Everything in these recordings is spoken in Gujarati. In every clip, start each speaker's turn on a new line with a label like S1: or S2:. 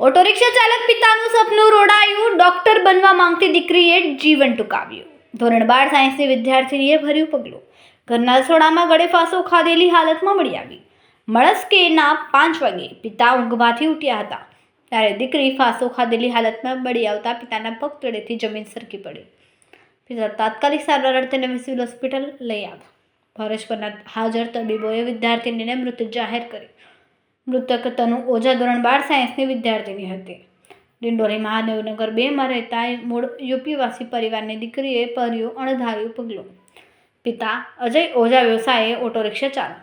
S1: ઓટો રિક્ષા ચાલક પિતાનું સપનું રોડાયું. ડોક્ટર બનવા માંગતી દીકરીએ જીવન ટૂંકાવ્યું. ધોરણ 12 સાયન્સની વિદ્યાર્થીનીએ ભર્યું પગલું. ઘરના રસોડામાં ગળે ફાંસો ખાધેલી હાલતમાં મળી આવી. મળસ્કેના 5 વાગે પિતા ઊંઘમાંથી ઉઠ્યા હતા ત્યારે દીકરી ફાંસો ખાધેલી હાલતમાં મળી આવતા પિતાના પગ તળેથી જમીન સરકી પડી. પિતા તાત્કાલિક સારવાર અર્થે નવી સિવિલ હોસ્પિટલ લઈ આવ્યા. ફરજ પરના હાજર તબીબોએ વિદ્યાર્થીનીને મૃત જાહેર કરી. મૃતક તનુ ઓઝા ધોરણ 12 સાયન્સની વિદ્યાર્થીની હતી. ડિંડોરી મહાદેવનગર 2માં રહેતા મૂળ યુપીવાસી પરિવારની દીકરીએ ભર્યું અણધાર્યું પગલું. પિતા અજય ઓઝા વ્યવસાયે ઓટો રિક્ષા ચાલક.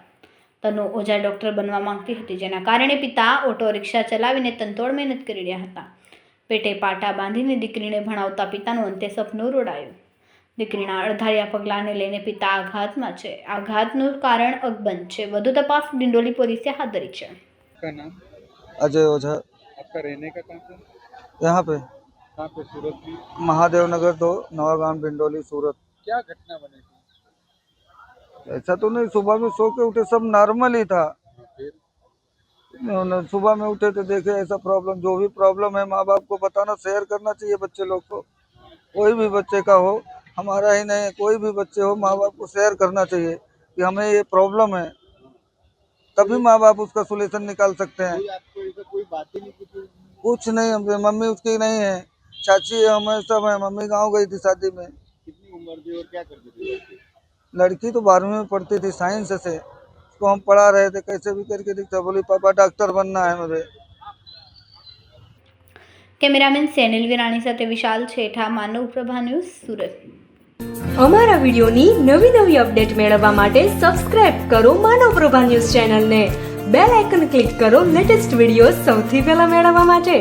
S1: તનુ ઓઝા ડૉક્ટર બનવા માંગતી હતી, જેના કારણે પિતા ઓટો રિક્ષા ચલાવીને તનતોડ મહેનત કરી રહ્યા હતા. પેટે પાટા બાંધીને દીકરીને ભણાવતા પિતાનું અંતે સપનું રોડાયું. દીકરીના અણધાર્યા પગલાંને લઈને પિતા આઘાતમાં છે. આઘાતનું કારણ અકબંધ છે. વધુ તપાસ ડિંડોલી પોલીસે હાથ ધરી છે.
S2: का नाम?
S3: अजय ओझा।
S2: आपका रहने का कहाँ पे?
S3: यहाँ पे
S2: कहाँ पे? सूरत की?
S3: महादेव नगर 2 नवागांव डिंडोली सूरत।
S2: क्या घटना बनी थी?
S3: ऐसा तो नहीं, सुबह में सो के उठे सब नॉर्मल ही था।
S2: फिर
S3: सुबह में उठे तो देखे ऐसा प्रॉब्लम, जो भी प्रॉब्लम है माँ बाप को बताना, शेयर करना चाहिए बच्चे लोग को। कोई भी बच्चे का हो, हमारा ही नहीं, कोई भी बच्चे हो, माँ बाप को शेयर करना चाहिए कि हमें ये प्रॉब्लम है, तभी माँ बाप उसका सोल्यूशन निकाल सकते हैं।
S2: कोई आपको ऐसा कोई बात ही नहीं पूछी?
S3: कुछ नहीं, हमसे मम्मी उसकी नहीं है, चाची है, हमें सब है। मम्मी गाँव गई थी शादी में।
S2: कितनी उम्र थी और क्या करती थी लड़की?
S3: लड़की तो 12वीं में पढ़ती थी साइंस से। उसको हम पढ़ा रहे थे, कैसे भी करके दिखता, बोली पापा डॉक्टर बनना है मुझे।
S1: કેમેરામેન સેનિલ વિરાણી સાથે વિશાલ છેઠા, માનવ પ્રભા ન્યૂઝ, સુરત.
S4: અમારા વિડિયોની નવી અપડેટ મેળવવા માટે સબસ્ક્રાઇબ કરો માનવ પ્રભા ન્યૂઝ ચેનલને. બેલ આઇકન ક્લિક કરો લેટેસ્ટ વિડિયો સૌથી પહેલા મેળવવા માટે.